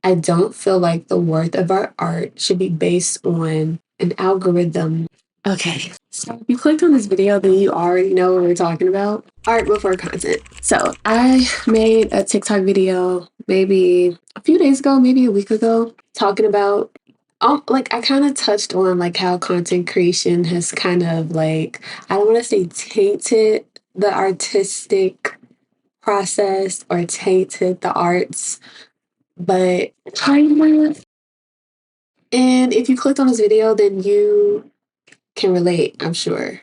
I don't feel like the worth of our art should be based on an algorithm. Okay, so if you clicked on this video, then you already know what we're talking about. Art before content. So I made a TikTok video maybe a few days ago, maybe a week ago, talking about like I kind of touched on like how content creation has kind of like, I don't want to say tainted the artistic process or tainted the arts, but kind of. And if you clicked on this video, then you can relate, I'm sure.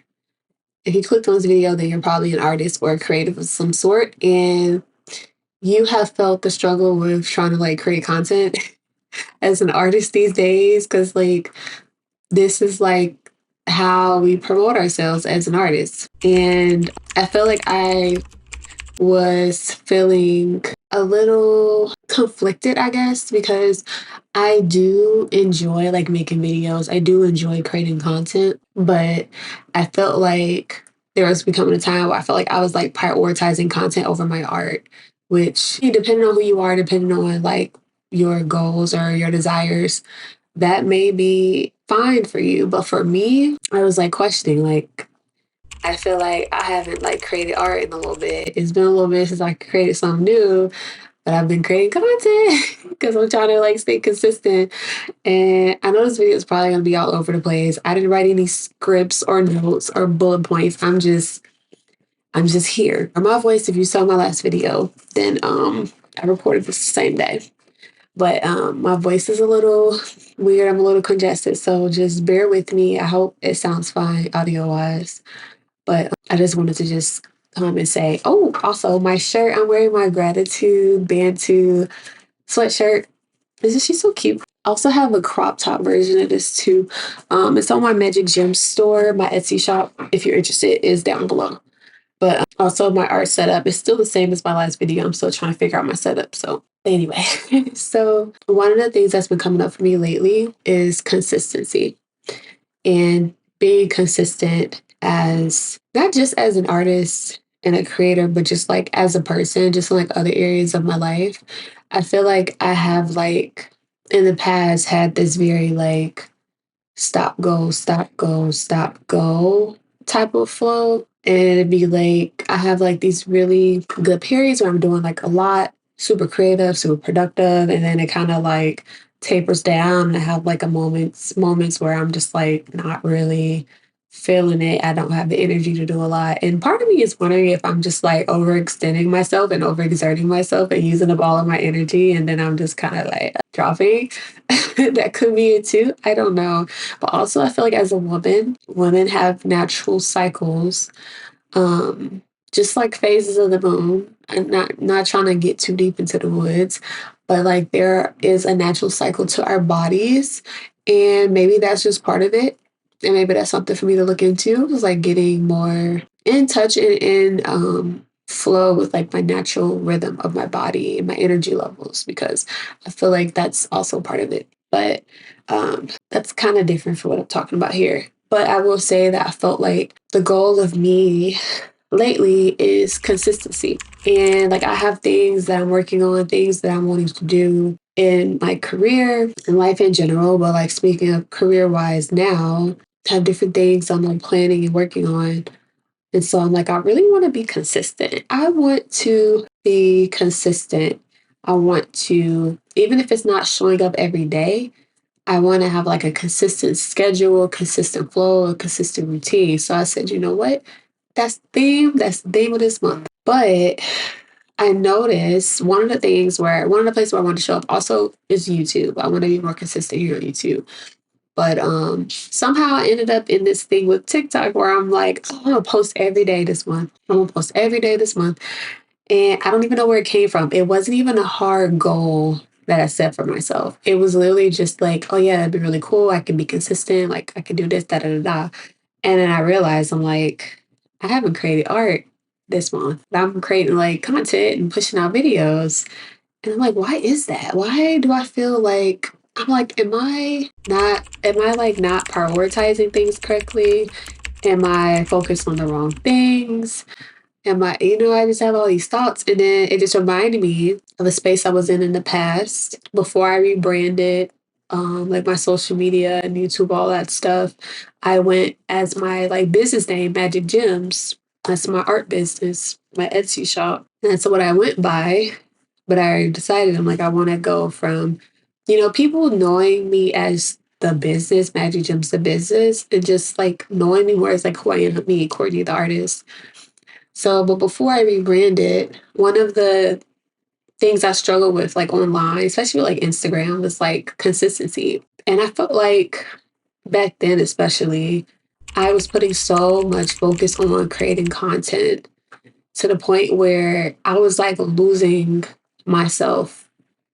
If you clicked on this video, then you're probably an artist or a creative of some sort, and you have felt the struggle with trying to like create content as an artist these days, because like this is like how we promote ourselves as an artist. And I feel like I was feeling a little conflicted, I guess, because I do enjoy like making videos. I do enjoy creating content, but I felt like there was becoming a time where I felt like I was like prioritizing content over my art, which depending on who you are, depending on like your goals or your desires, that may be fine for you. But for me, I was like questioning, like, I feel like I haven't like created art in a little bit. It's been a little bit since I created something new, but I've been creating content because I'm trying to like stay consistent. And I know this video is probably gonna be all over the place. I didn't write any scripts or notes or bullet points. I'm just here. Or my voice, if you saw my last video, then I recorded this the same day. But my voice is a little weird. I'm a little congested, so just bear with me. I hope it sounds fine audio wise. But I just wanted to just come and say, oh, also my shirt, I'm wearing my gratitude Bantu sweatshirt. Isn't she so cute? I also have a crop top version of this too. It's on my Magik Jem store. My Etsy shop, if you're interested, is down below. But also my art setup is still the same as my last video. I'm still trying to figure out my setup. So anyway, so one of the things that's been coming up for me lately is consistency and being consistent as not just as an artist and a creator, but just like as a person, just in like other areas of my life. I feel like I have like in the past had this very like stop, go, stop, go, stop, go type of flow. And it'd be like I have like these really good periods where I'm doing like a lot, super creative, super productive, and then it kind of like tapers down and I have like a moments where I'm just like not really feeling it. I don't have the energy to do a lot. And part of me is wondering if I'm just like overextending myself and overexerting myself and using up all of my energy and then I'm just kind of like dropping. That could be it too. I don't know. But also I feel like as a woman, women have natural cycles, um, just like phases of the moon. I'm not trying to get too deep into the woods, but like there is a natural cycle to our bodies, and maybe that's just part of it, and maybe that's something for me to look into. Is like getting more in touch and in flow with like my natural rhythm of my body and my energy levels, because I feel like that's also part of it. But that's kind of different from what I'm talking about here. But I will say that I felt like the goal of me lately is consistency. And like I have things that I'm working on, things that I'm wanting to do in my career and life in general. But like speaking of career wise now, I have different things I'm like planning and working on. And so I'm like, I really want to be consistent. I want to be consistent. I want to, even if it's not showing up every day, I want to have like a consistent schedule, consistent flow, a consistent routine. So I said, you know what? That's the theme. That's the theme of this month. But I noticed one of the places where I want to show up also is YouTube. I want to be more consistent here on YouTube. But somehow I ended up in this thing with TikTok where I'm like, oh, I'm gonna post every day this month. I'm gonna post every day this month. And I don't even know where it came from. It wasn't even a hard goal that I set for myself. It was literally just like, oh yeah, that'd be really cool. I can be consistent. Like I can do this, da da da da. And then I realized I'm like, I haven't created art this month. I'm creating like content and pushing out videos. And I'm like, why is that? Why do I feel like I'm like, am I prioritizing things correctly? Am I focused on the wrong things? And I just have all these thoughts. And then it just reminded me of a space I was in the past before I rebranded, like my social media and YouTube, all that stuff. I went as my like business name, Magik Gems. That's my art business, my Etsy shop. And that's what I went by. But I decided I'm like, I want to go from, people knowing me as the business, Magik Gems the business, and just like knowing me more as like who I am, me, Kourtney the artist. So, but before I rebranded, one of the things I struggle with, like online, especially with, like Instagram, was like consistency. And I felt like back then, especially, I was putting so much focus on creating content to the point where I was like losing myself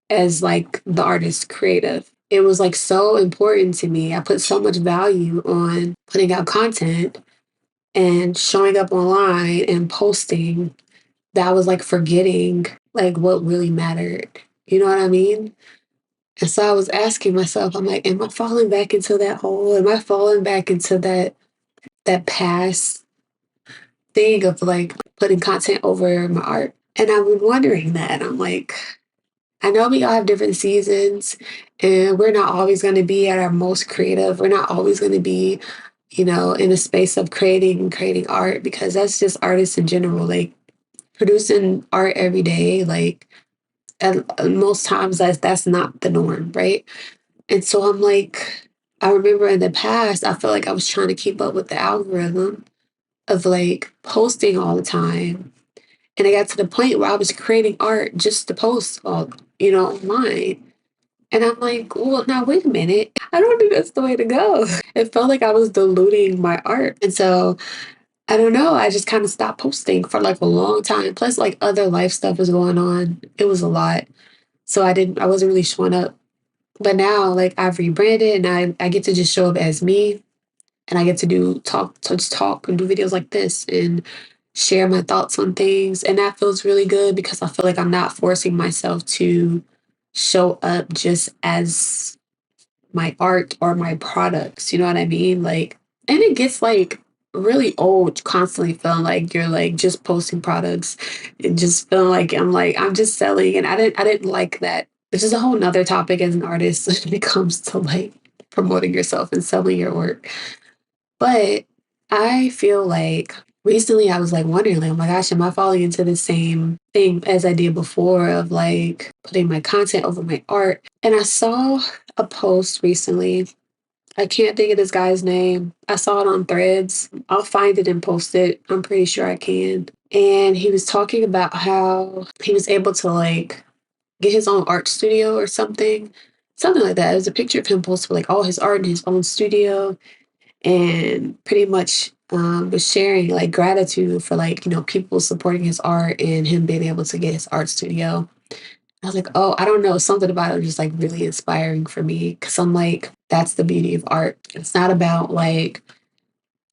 as like the artist creative. It was like so important to me. I put so much value on putting out content and showing up online and posting that I was like forgetting like what really mattered. You know what I mean? And so I was asking myself, I'm like, am I falling back into that hole? Am I falling back into that past thing of like putting content over my art? And I've been wondering that. I'm like, I know we all have different seasons and we're not always going to be at our most creative. We're not always going to be, in a space of creating art because that's just artists in general. Like producing art every day, like and most times that's not the norm, right? And so I'm like, I remember in the past, I felt like I was trying to keep up with the algorithm of like posting all the time. And I got to the point where I was creating art just to post all, online. And I'm like, well, now wait a minute. I don't think that's the way to go. It felt like I was diluting my art. And so I don't know. I just kind of stopped posting for like a long time. Plus, like other life stuff was going on. It was a lot. So I wasn't really showing up. But now, like I've rebranded and I get to just show up as me and I get to just talk and do videos like this and share my thoughts on things. And that feels really good because I feel like I'm not forcing myself to show up just as my art or my products. You know what I mean? Like, and it gets like really old constantly feeling like you're like just posting products and just feeling like I'm just selling. And I didn't like that. This is a whole nother topic as an artist when it comes to like promoting yourself and selling your work. But I feel like recently I was like wondering, like, oh my gosh, am I falling into the same thing as I did before of like putting my content over my art? And I saw a post recently. I can't think of this guy's name. I saw it on Threads. I'll find it and post it. I'm pretty sure I can. And he was talking about how he was able to like get his own art studio or something. Something like that. It was a picture of him posting like all his art in his own studio and pretty much was sharing like gratitude for like people supporting his art and him being able to get his art studio. I was like, oh, I don't know, something about it was just like really inspiring for me because I'm like, that's the beauty of art. It's not about like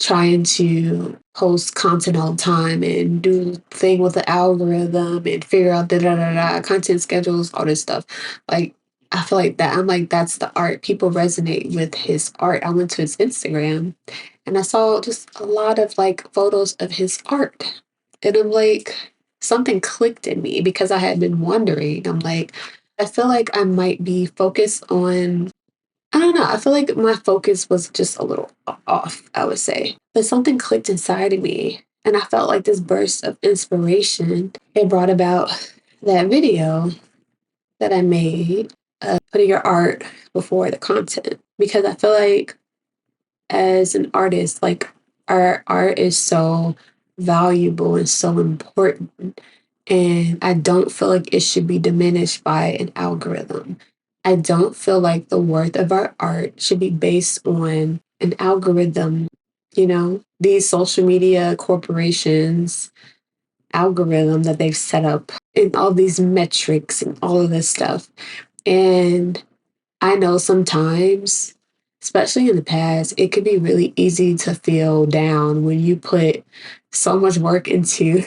trying to post content all the time and do thing with the algorithm and figure out da da da da content schedules, all this stuff. Like I feel like that. I'm like, that's the art. People resonate with his art. I went to his Instagram and I saw just a lot of like photos of his art. And I'm like, something clicked in me because I had been wondering. I'm like, I feel like I might be focused on I don't know. I feel like my focus was just a little off, I would say. But something clicked inside of me. And I felt like this burst of inspiration. It brought about that video that I made, putting your art before the content. Because I feel like as an artist, like our art is so valuable and so important. And I don't feel like it should be diminished by an algorithm. I don't feel like the worth of our art should be based on an algorithm, these social media corporations algorithm that they've set up and all these metrics and all of this stuff. And I know sometimes, especially in the past, it could be really easy to feel down when you put so much work into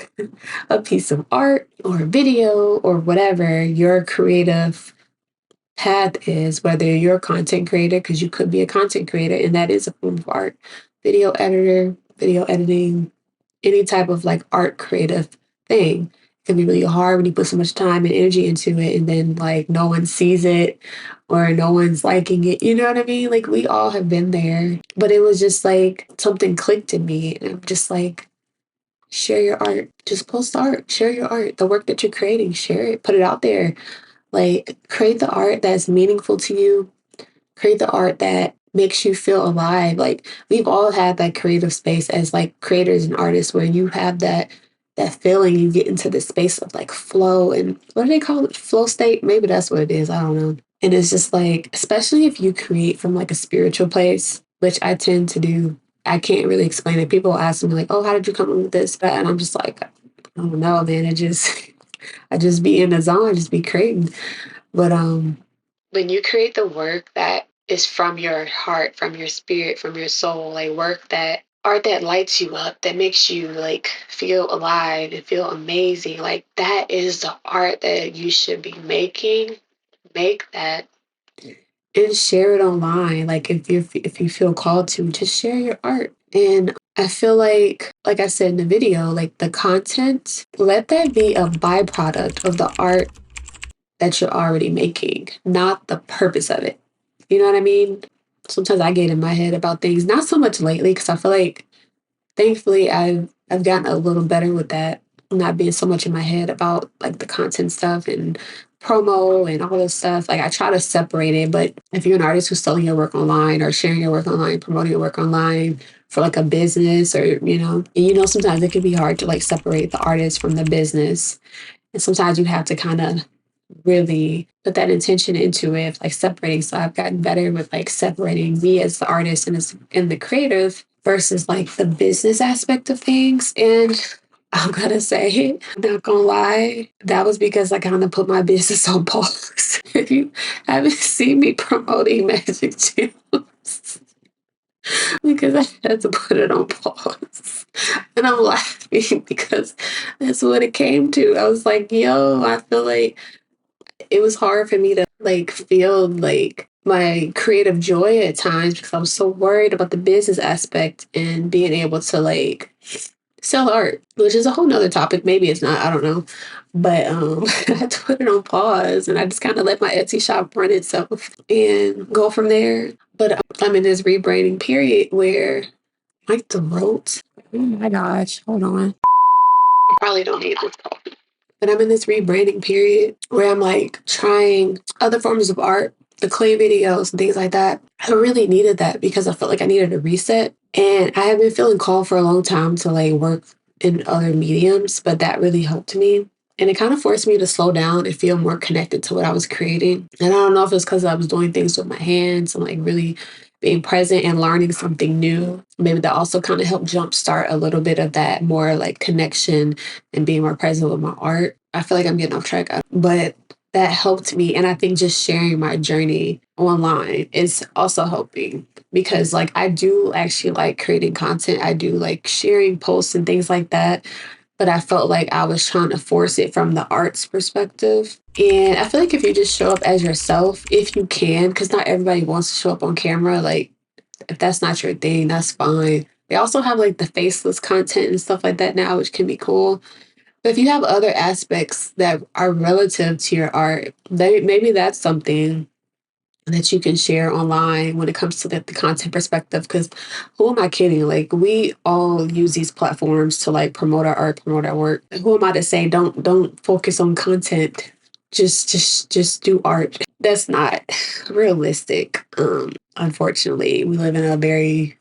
a piece of art or a video or whatever your creative path is, whether you're a content creator, because you could be a content creator, and that is a form of art, video editor, video editing, any type of like art creative thing. It can be really hard when you put so much time and energy into it and then like no one sees it or no one's liking it. You know what I mean? Like we all have been there. But it was just like something clicked in me. And I'm just like, share your art. Just post art. Share your art. The work that you're creating, share it. Put it out there. Like create the art that's meaningful to you. Create the art that makes you feel alive. Like we've all had that creative space as like creators and artists where you have that feeling, you get into this space of like flow and what do they call it? Flow state? Maybe that's what it is. I don't know. And it's just like, especially if you create from like a spiritual place, which I tend to do. I can't really explain it. People ask me like, "Oh, how did you come up with this?" And I'm just like, I don't know, man. It just I just be in the zone, I just be creating. But when you create the work that is from your heart, from your spirit, from your soul, like work that art that lights you up, that makes you like feel alive and feel amazing, like that is the art that you should be making. Make that and share it online. Like if you feel called to, just share your art. And I feel like I said in the video, like the content, let that be a byproduct of the art that you're already making, not the purpose of it. You know what I mean? Sometimes I get in my head about things, not so much lately, because I feel like thankfully I've gotten a little better with that, not being so much in my head about like the content stuff and promo and all this stuff. Like I try to separate it, but if you're an artist who's selling your work online or sharing your work online, promoting your work online for like a business or, and sometimes it can be hard to like separate the artist from the business. And sometimes you have to kind of really put that intention into it, like separating. So I've gotten better with like separating me as the artist and as in the creative versus like the business aspect of things. And I'm gonna say, not gonna lie, that was because I kind of put my business on pause. If you haven't seen me promoting Magik Jem, because I had to put it on pause. And I'm laughing because that's what it came to. I was like, yo, I feel like it was hard for me to like feel like my creative joy at times because I was so worried about the business aspect and being able to like sell art, which is a whole nother topic. Maybe it's not, I don't know. But I had to put it on pause and I just kind of let my Etsy shop run itself and go from there. But I'm in this rebranding period where my throat, oh my gosh, hold on. I probably don't need this coffee. But I'm in this rebranding period where I'm like trying other forms of art, the clay videos and things like that. I really needed that because I felt like I needed a reset. And I have been feeling called for a long time to like work in other mediums, but that really helped me. And it kind of forced me to slow down and feel more connected to what I was creating. And I don't know if it's because I was doing things with my hands and like really being present and learning something new. Maybe that also kind of helped jumpstart a little bit of that more like connection and being more present with my art. I feel like I'm getting off track, but that helped me. And I think just sharing my journey online is also helping because like I do actually like creating content. I do like sharing posts and things like that. But I felt like I was trying to force it from the arts perspective. And I feel like if you just show up as yourself, if you can, because not everybody wants to show up on camera, like if that's not your thing, that's fine. They also have like the faceless content and stuff like that now, which can be cool. But if you have other aspects that are relative to your art, maybe that's something that you can share online when it comes to the content perspective. Because who am I kidding? Like we all use these platforms to like promote our art, promote our work. Who am I to say don't focus on content? Just do art. That's not realistic. Unfortunately, we live in a very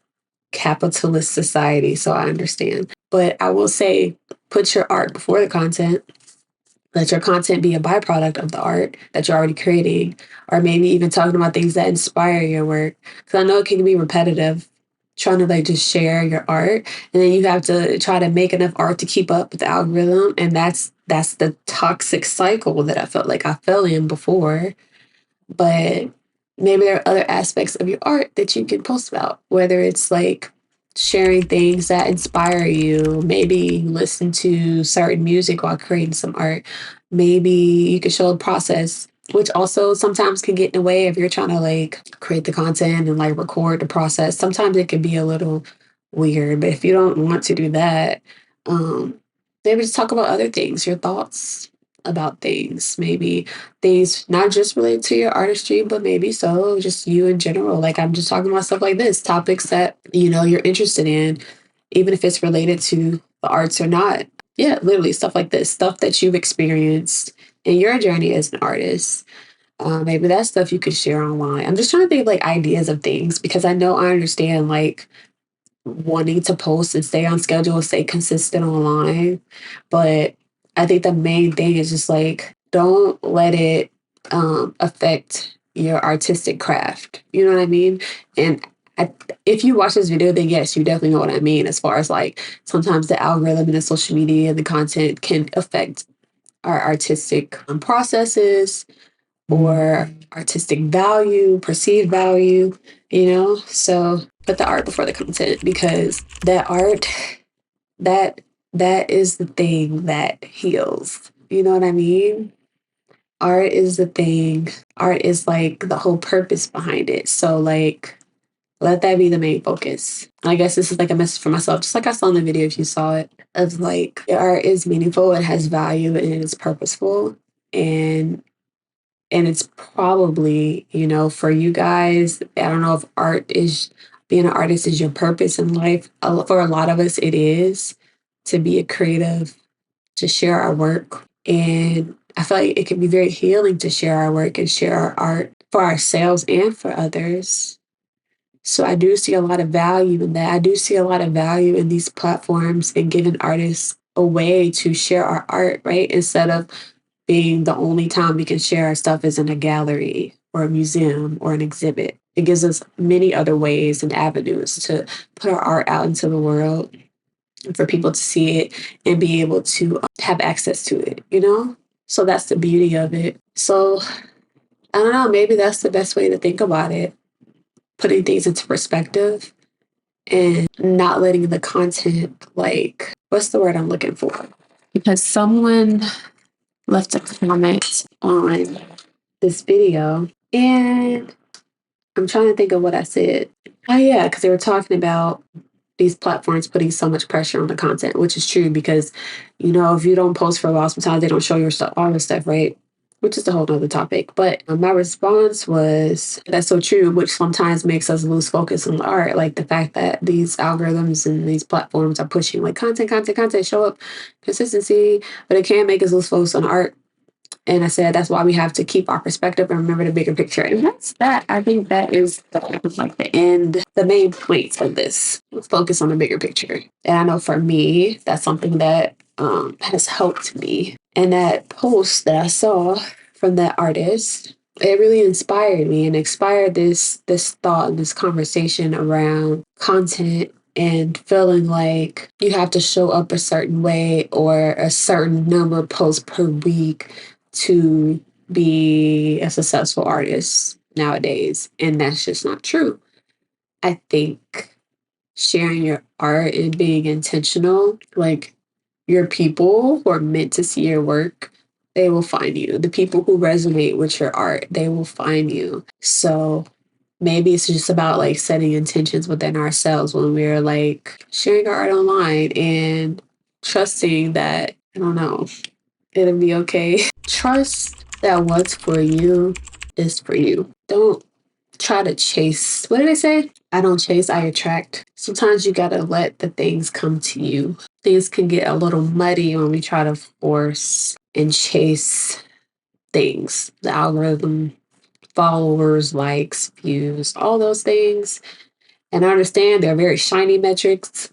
capitalist society, so I understand. But I will say, put your art before the content. Let your content be a byproduct of the art that you're already creating, or maybe even talking about things that inspire your work. Because I know it can be repetitive, trying to like just share your art, and then you have to try to make enough art to keep up with the algorithm, and that's the toxic cycle that I felt like I fell in before. But maybe there are other aspects of your art that you can post about, whether it's like sharing things that inspire you. Maybe you listen to certain music while creating some art. Maybe you can show a process, which also sometimes can get in the way if you're trying to like create the content and like record the process. Sometimes it can be a little weird, but if you don't want to do that, Maybe just talk about other things, your thoughts about things, maybe things not just related to your artistry, but maybe so just you in general. Like I'm just talking about stuff like this, topics that you're interested in, even if it's related to the arts or not. Yeah, literally stuff like this, stuff that you've experienced in your journey as an artist. Maybe that's stuff you could share online. I'm just trying to think of like ideas of things because I understand like wanting to post and stay on schedule, stay consistent online. But I think the main thing is just like don't let it affect your artistic craft. You know what I mean? And I, if you watch this video, then yes, you definitely know what I mean. As far as like sometimes the algorithm and the social media and the content can affect our artistic processes or artistic value, perceived value, So put the art before the content because that art, that that is the thing that heals. You know what I mean? Art is the thing. Art is like the whole purpose behind it. So like let that be the main focus. I guess this is like a message for myself, just like I saw in the video if you saw it, of like art is meaningful, it has value, and it is purposeful. And and it's probably, for you guys, I don't know if being an artist is your purpose in life. For a lot of us, it is to be a creative, to share our work. And I feel like it can be very healing to share our work and share our art for ourselves and for others. So I do see a lot of value in that. I do see a lot of value in these platforms and giving artists a way to share our art, right? Instead of being the only time we can share our stuff is in a gallery or a museum or an exhibit. It gives us many other ways and avenues to put our art out into the world and for people to see it and be able to have access to it. So that's the beauty of it. So I don't know, maybe that's the best way to think about it, putting things into perspective and not letting the content, like, what's the word I'm looking for? Because someone left a comment on this video and I'm trying to think of what I said. Oh yeah, because they were talking about these platforms putting so much pressure on the content, which is true because, if you don't post for a while, sometimes they don't show your stuff, all this stuff, right? Which is a whole nother topic. But my response was, that's so true, which sometimes makes us lose focus on the art. Like the fact that these algorithms and these platforms are pushing like content, show up, consistency, but it can make us lose focus on art. And I said that's why we have to keep our perspective and remember the bigger picture. And that's that. I think that is the main point of this. Let's focus on the bigger picture. And I know for me, that's something that has helped me. And that post that I saw from that artist, it really inspired me and inspired this thought and this conversation around content and feeling like you have to show up a certain way or a certain number of posts per week to be a successful artist nowadays. And that's just not true. I think sharing your art and being intentional, like your people who are meant to see your work, they will find you. The people who resonate with your art, they will find you. So maybe it's just about like setting intentions within ourselves when we're like sharing our art online and trusting that, I don't know, it'll be okay. Trust that what's for you is for you. Don't try to chase. What did I say? I don't chase, I attract. Sometimes you gotta let the things come to you. Things can get a little muddy when we try to force and chase things. The algorithm, followers, likes, views, all those things. And I understand they're very shiny metrics.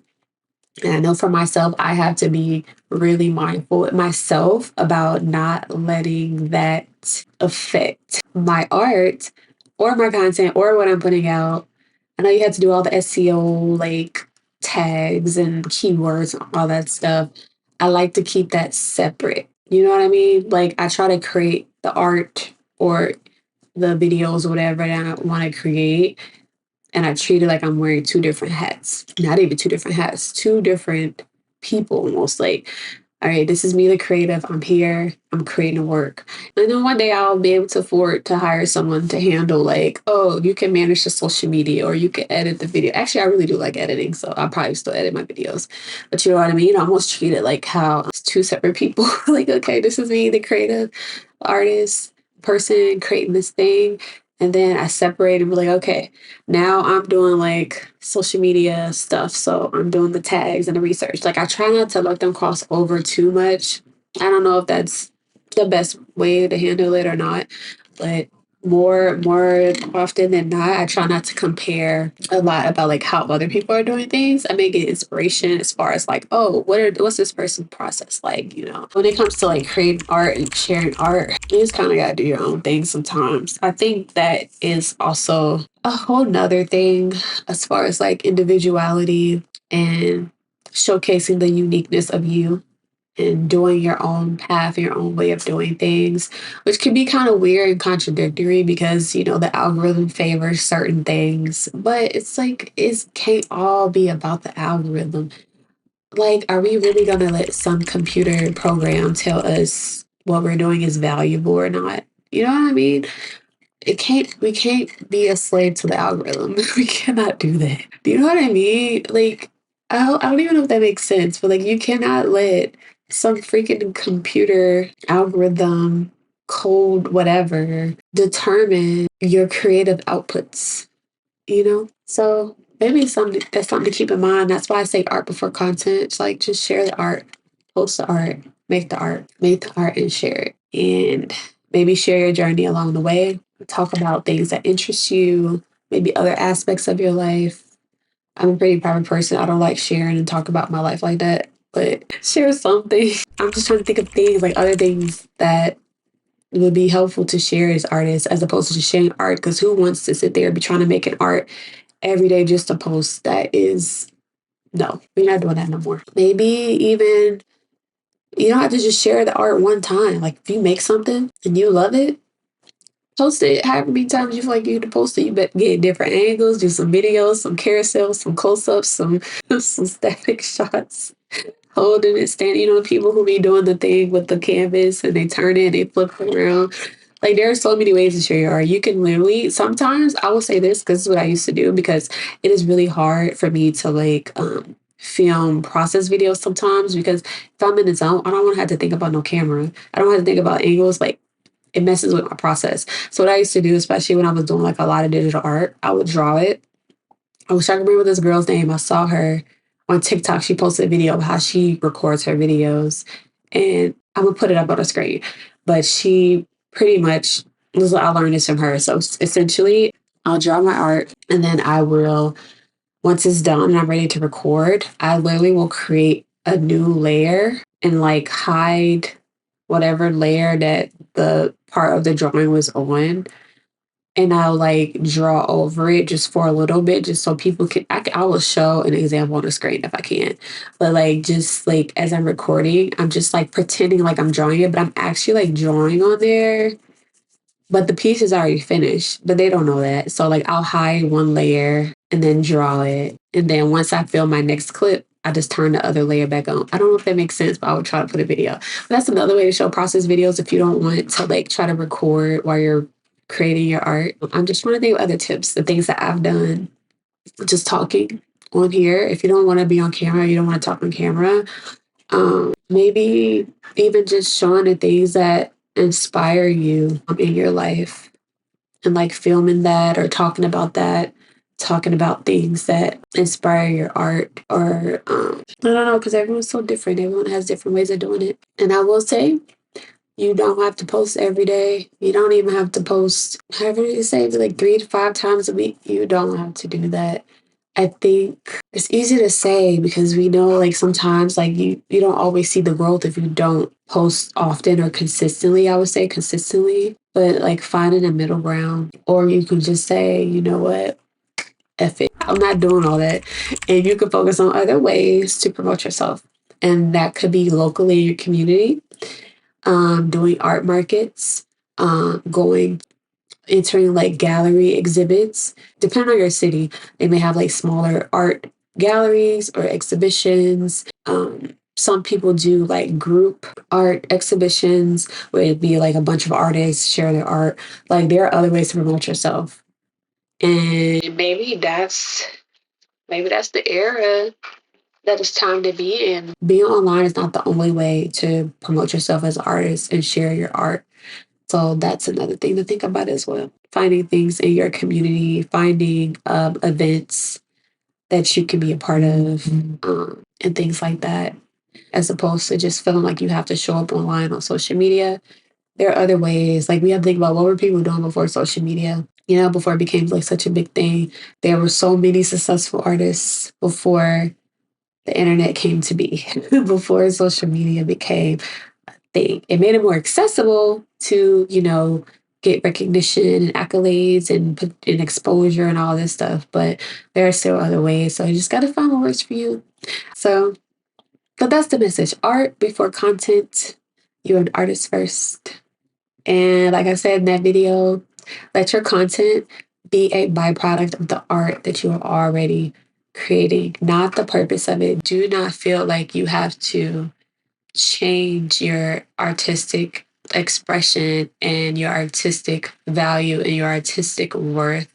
And I know for myself, I have to be really mindful myself about not letting that affect my art or my content or what I'm putting out. I know you have to do all the SEO, like tags and keywords and all that stuff. I like to keep that separate. You know what I mean? Like I try to create the art or the videos or whatever that I want to create, and I treat it like I'm wearing two different hats. Not even two different hats, two different people almost. Like all right, this is me, the creative. I'm here. I'm creating work. And then one day I'll be able to afford to hire someone to handle, like, oh, you can manage the social media or you can edit the video. Actually, I really do like editing, so I'll probably still edit my videos. But you know what I mean? I almost treat it like how it's two separate people. Like, okay, this is me, the creative artist person creating this thing. And then I separate and be like, okay, now I'm doing like social media stuff. So I'm doing the tags and the research. Like I try not to let them cross over too much. I don't know if that's the best way to handle it or not, but more often than not, I try not to compare a lot about like how other people are doing things. I may get inspiration as far as like, oh, what's this person's process like? You know, when it comes to like creating art and sharing art, you just kind of gotta do your own thing sometimes. I think that is also a whole nother thing as far as like individuality and showcasing the uniqueness of you and doing your own path, your own way of doing things, which can be kind of weird and contradictory because, you know, the algorithm favors certain things, but it's like, it can't all be about the algorithm. Like, are we really going to let some computer program tell us what we're doing is valuable or not? You know what I mean? We can't be a slave to the algorithm. We cannot do that. Do you know what I mean? Like, I don't even know if that makes sense, but like, you cannot let some freaking computer algorithm, code, whatever, determine your creative outputs, you know? So maybe that's something to keep in mind. That's why I say art before content. It's like, just share the art, post the art, make the art and share it. And maybe share your journey along the way. Talk about things that interest you, maybe other aspects of your life. I'm a pretty private person. I don't like sharing and talk about my life like that, but share something. I'm just trying to think of things like other things that would be helpful to share as artists as opposed to just sharing art. Because who wants to sit there and be trying to make an art every day just to post? That is, no, we're not doing that no more. Maybe even you don't have to just share the art one time. Like if you make something and you love it, post it however many times you feel like you need to post it. You better get different angles, do some videos, some carousels, some close-ups, some static shots, holding it, standing. You know, the people who be doing the thing with the canvas and they turn it, they flip it around. Like there are so many ways to share your art. You can literally sometimes I will say this because this is what I used to do because it is really hard for me to like film process videos sometimes because if I'm in the zone, I don't want to have to think about no camera. I don't have to think about angles. Like it messes with my process. So what I used to do, especially when I was doing like a lot of digital art, I would draw it. I wish I could remember this girl's name. I saw her on TikTok. She posted a video of how she records her videos. And I'm gonna put it up on the screen. But she pretty much I learned this from her. So essentially I'll draw my art and then I will, once it's done and I'm ready to record, I literally will create a new layer and like hide whatever layer that the part of the drawing was on. And I'll like draw over it just for a little bit, just so people I will show an example on the screen if I can. But like, just like as I'm recording, I'm just like pretending like I'm drawing it, but I'm actually like drawing on there. But the piece is already finished, but they don't know that. So like I'll hide one layer and then draw it. And then once I film my next clip, I just turn the other layer back on. I don't know if that makes sense, but I would try to put a video. But that's another way to show process videos if you don't want to like try to record while you're creating your art. I'm just trying to think of other tips, the things that I've done, just talking on here. If you don't want to be on camera, you don't want to talk on camera, maybe even just showing the things that inspire you in your life and like filming that or talking about things that inspire your art or I don't know because everyone's so different. Everyone has different ways of doing it. And I will say you don't have to post every day. You don't even have to post, however you say, like 3 to 5 times a week. You don't have to do that. I think it's easy to say because we know like sometimes like you don't always see the growth if you don't post often or consistently. I would say consistently, but like finding a middle ground, or you can just say, you know what, F it, I'm not doing all that, and you can focus on other ways to promote yourself, and that could be locally in your community, doing art markets, going entering like gallery exhibits. Depending on your city, they may have like smaller art galleries or exhibitions. some people do like group art exhibitions where it'd be like a bunch of artists share their art. Like there are other ways to promote yourself. And maybe that's the era that it's time to be in. Being online is not the only way to promote yourself as an artist and share your art. So that's another thing to think about as well. Finding things in your community, finding events that you can be a part of, and things like that, as opposed to just feeling like you have to show up online on social media. There are other ways. Like we have to think about what were people doing before social media, before it became like such a big thing. There were so many successful artists before the internet came to be, before social media became a thing. It made it more accessible to, get recognition and accolades and put in exposure and all this stuff. But there are still other ways. So you just got to find what works for you. So, but that's the message. Art before content. You're an artist first. And like I said in that video, let your content be a byproduct of the art that you are already creating, not the purpose of it. Do not feel like you have to change your artistic expression and your artistic value and your artistic worth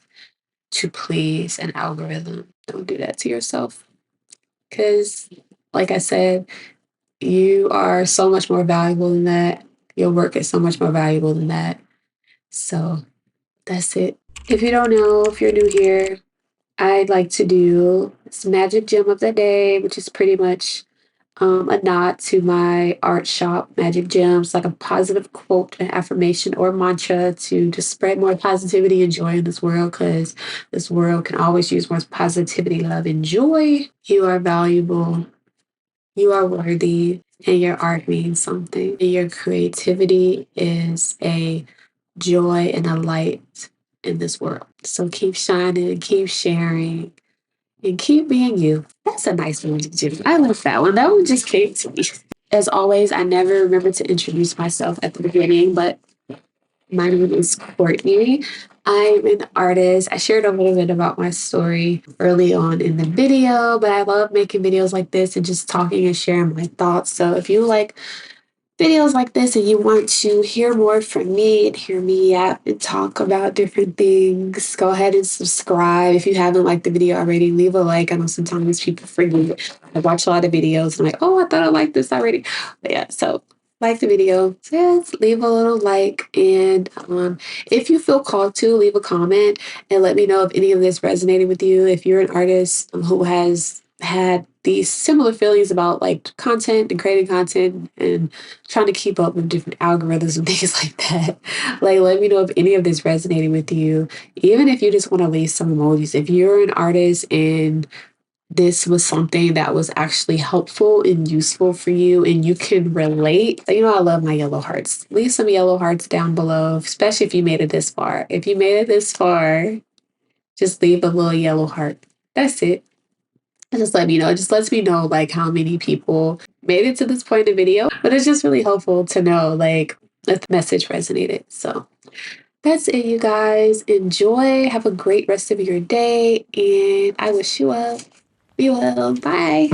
to please an algorithm. Don't do that to yourself. Because, like I said, you are so much more valuable than that. Your work is so much more valuable than that. So that's it. If you don't know, if you're new here, I'd like to do this Magik Jem of the day, which is pretty much a nod to my art shop, Magik Gems, like a positive quote, an affirmation, or mantra to just spread more positivity and joy in this world, because this world can always use more positivity, love, and joy. You are valuable. You are worthy, and your art means something. And your creativity is a joy and a light in this world. So keep shining and keep sharing and keep being you. That's a nice one to do. I love that one. That one just came to me. As always, I never remember to introduce myself at the beginning, but my name is Kourtney. I'm an artist. I shared a little bit about my story early on in the video, but I love making videos like this and just talking and sharing my thoughts. So if you like videos like this and you want to hear more from me and hear me yap and talk about different things, go ahead and subscribe. If you haven't liked the video already, leave a like. I know sometimes people forget. I watch a lot of videos and I'm like, oh, I thought I liked this already. But yeah, so like the video, just leave a little like. And if you feel called to, leave a comment and let me know if any of this resonated with you. If you're an artist who has had these similar feelings about like content and creating content and trying to keep up with different algorithms and things like that. Like, let me know if any of this resonated with you. Even if you just want to leave some emojis. If you're an artist and this was something that was actually helpful and useful for you and you can relate, I love my yellow hearts. Leave some yellow hearts down below, especially if you made it this far. If you made it this far, just leave a little yellow heart. That's it. Just let me know. It just lets me know like how many people made it to this point in the video. But it's just really helpful to know like if the message resonated. So that's it, you guys. Enjoy. Have a great rest of your day. And I wish you well. Be well. Bye.